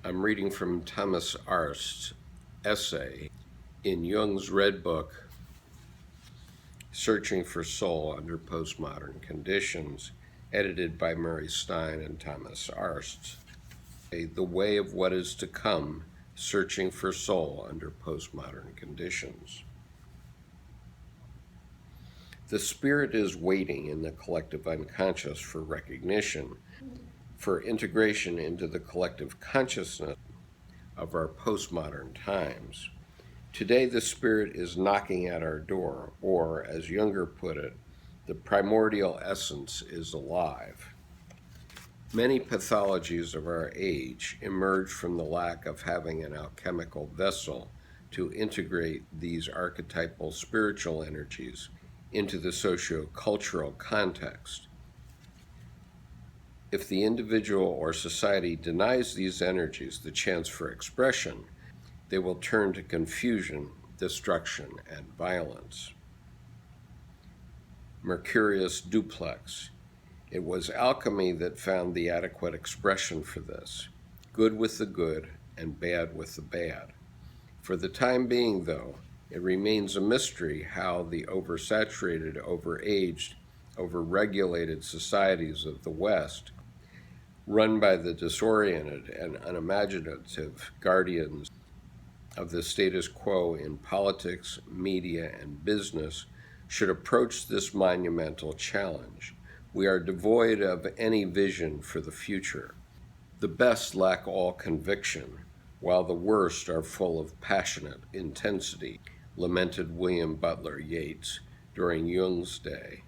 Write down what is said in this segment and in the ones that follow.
I'm reading from Thomas Arst's essay in Jung's Red Book, Searching for Soul Under Postmodern Conditions, edited by Murray Stein and Thomas Arst. The Way of What Is to Come, Searching for Soul Under Postmodern Conditions. The spirit is waiting in the collective unconscious for recognition, for integration into the collective consciousness of our postmodern times. Today, the spirit is knocking at our door, or, as Junger put it, the primordial essence is alive. Many pathologies of our age emerge from the lack of having an alchemical vessel to integrate these archetypal spiritual energies into the socio-cultural context. If the individual or society denies these energies the chance for expression, they will turn to confusion, destruction, and violence. Mercurius Duplex. It was alchemy that found the adequate expression for this, good with the good and bad with the bad. For the time being, though, it remains a mystery how the oversaturated, overaged, overregulated societies of the West, run by the disoriented and unimaginative guardians of the status quo in politics, media, and business, should approach this monumental challenge. We are devoid of any vision for the future. The best lack all conviction, while the worst are full of passionate intensity, lamented William Butler Yeats during Jung's day.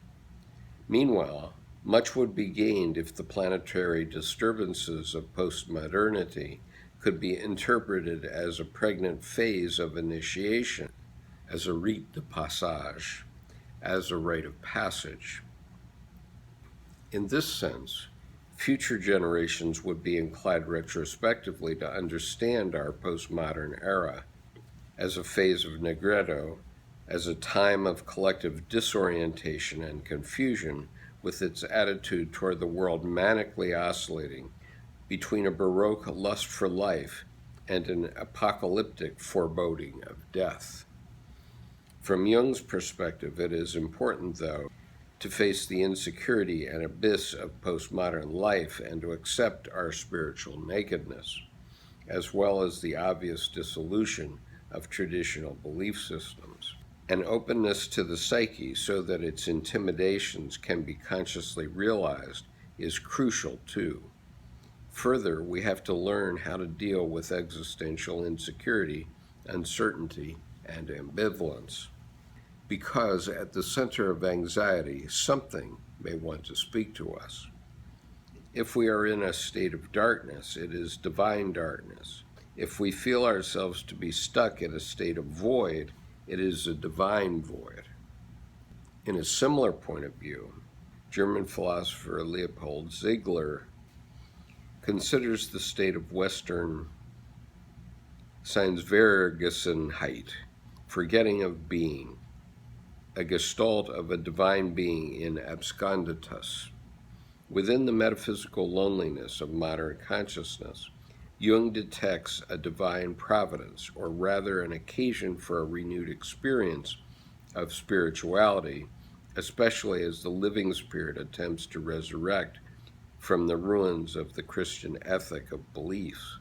Meanwhile, much would be gained if the planetary disturbances of postmodernity could be interpreted as a pregnant phase of initiation, as a rite de passage, as a rite of passage. In this sense, future generations would be inclined retrospectively to understand our postmodern era as a phase of negretto, as a time of collective disorientation and confusion, with its attitude toward the world manically oscillating between a baroque lust for life and an apocalyptic foreboding of death. From Jung's perspective, it is important, though, to face the insecurity and abyss of postmodern life and to accept our spiritual nakedness, as well as the obvious dissolution of traditional belief systems. An openness to the psyche so that its intimidations can be consciously realized is crucial too. Further, we have to learn how to deal with existential insecurity, uncertainty, and ambivalence. Because at the center of anxiety, something may want to speak to us. If we are in a state of darkness, it is divine darkness. If we feel ourselves to be stuck in a state of void, it is a divine void. In a similar point of view, German philosopher Leopold Ziegler considers the state of Western Seinsvergessenheit, forgetting of being, a gestalt of a divine being in absconditus. Within the metaphysical loneliness of modern consciousness, Jung detects a divine providence, or rather an occasion for a renewed experience of spirituality, especially as the living spirit attempts to resurrect from the ruins of the Christian ethic of beliefs.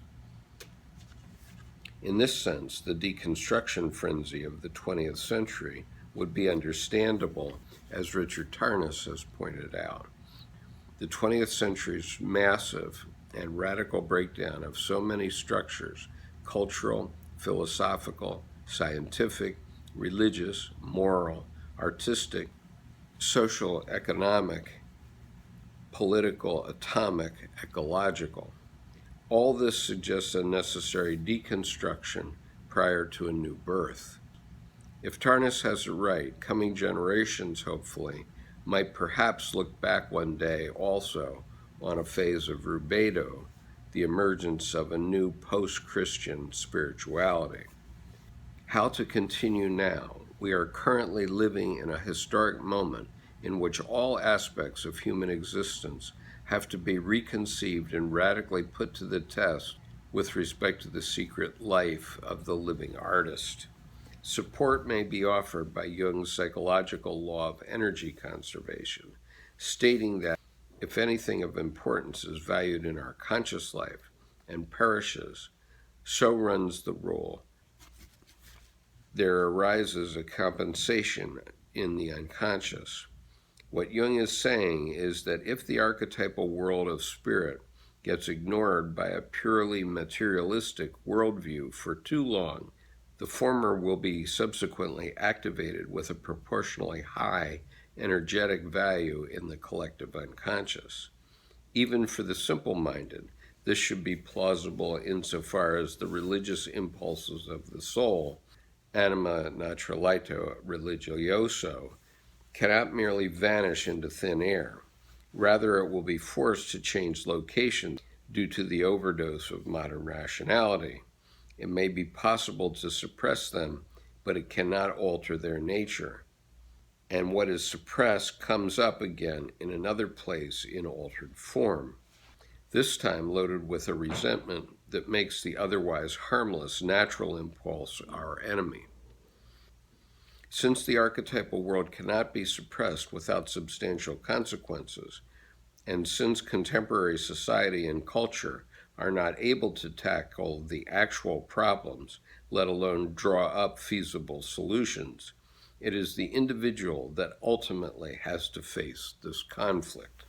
In this sense, the deconstruction frenzy of the 20th century would be understandable, as Richard Tarnas has pointed out. The 20th century's massive and radical breakdown of so many structures, cultural, philosophical, scientific, religious, moral, artistic, social, economic, political, atomic, ecological. All this suggests a necessary deconstruction prior to a new birth. If Tarnas has it right, coming generations, hopefully, might perhaps look back one day also on a phase of rubedo, the emergence of a new post-Christian spirituality. How to continue now? We are currently living in a historic moment in which all aspects of human existence have to be reconceived and radically put to the test with respect to the secret life of the living artist. Support may be offered by Jung's psychological law of energy conservation, stating that if anything of importance is valued in our conscious life and perishes, so runs the rule, there arises a compensation in the unconscious. What Jung is saying is that if the archetypal world of spirit gets ignored by a purely materialistic worldview for too long, the former will be subsequently activated with a proportionally high energetic value in the collective unconscious. Even for the simple-minded, this should be plausible insofar as the religious impulses of the soul, anima naturalito religioso, cannot merely vanish into thin air. Rather, it will be forced to change location due to the overdose of modern rationality. It may be possible to suppress them, but it cannot alter their nature. And what is suppressed comes up again in another place in altered form, this time loaded with a resentment that makes the otherwise harmless natural impulse our enemy. Since the archetypal world cannot be suppressed without substantial consequences, and since contemporary society and culture are not able to tackle the actual problems, let alone draw up feasible solutions, it is the individual that ultimately has to face this conflict.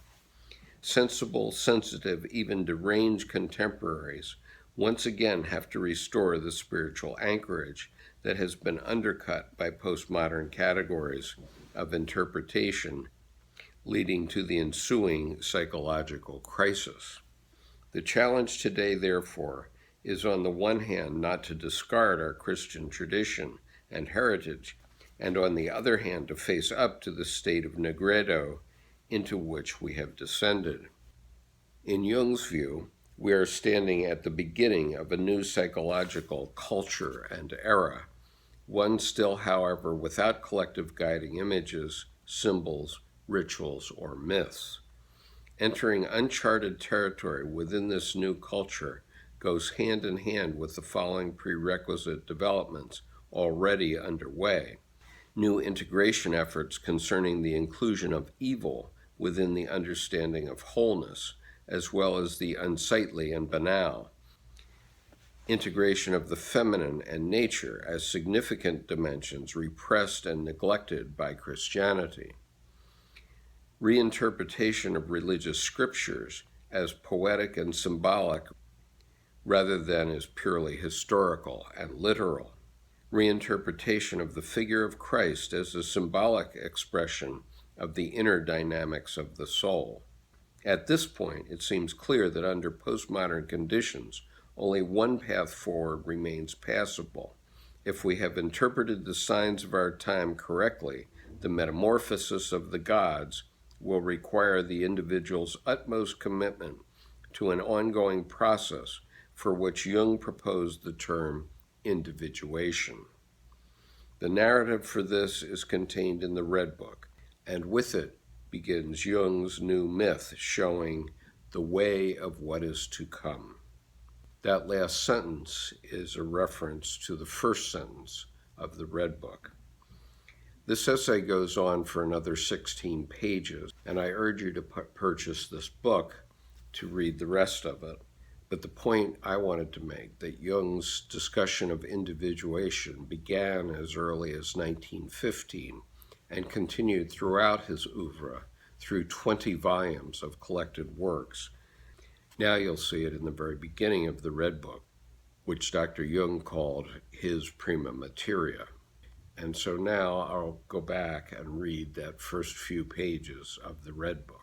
Sensible, sensitive, even deranged contemporaries once again have to restore the spiritual anchorage that has been undercut by postmodern categories of interpretation, leading to the ensuing psychological crisis. The challenge today, therefore, is on the one hand not to discard our Christian tradition and heritage, and on the other hand to face up to the state of negredo into which we have descended. In Jung's view, we are standing at the beginning of a new psychological culture and era, one still, however, without collective guiding images, symbols, rituals, or myths. Entering uncharted territory within this new culture goes hand in hand with the following prerequisite developments already underway. New integration efforts concerning the inclusion of evil within the understanding of wholeness, as well as the unsightly and banal. Integration of the feminine and nature as significant dimensions repressed and neglected by Christianity. Reinterpretation of religious scriptures as poetic and symbolic rather than as purely historical and literal. Reinterpretation of the figure of Christ as a symbolic expression of the inner dynamics of the soul. At this point, it seems clear that under postmodern conditions, only one path forward remains passable. If we have interpreted the signs of our time correctly, the metamorphosis of the gods will require the individual's utmost commitment to an ongoing process for which Jung proposed the term individuation. The narrative for this is contained in the Red Book, and with it begins Jung's new myth showing the way of what is to come. That last sentence is a reference to the first sentence of the Red Book. This essay goes on for another 16 pages, and I urge you to purchase this book to read the rest of it. But the point I wanted to make, that Jung's discussion of individuation began as early as 1915 and continued throughout his oeuvre through 20 volumes of collected works. Now you'll see it in the very beginning of the Red Book, which Dr. Jung called his prima materia. And so now I'll go back and read that first few pages of the Red Book.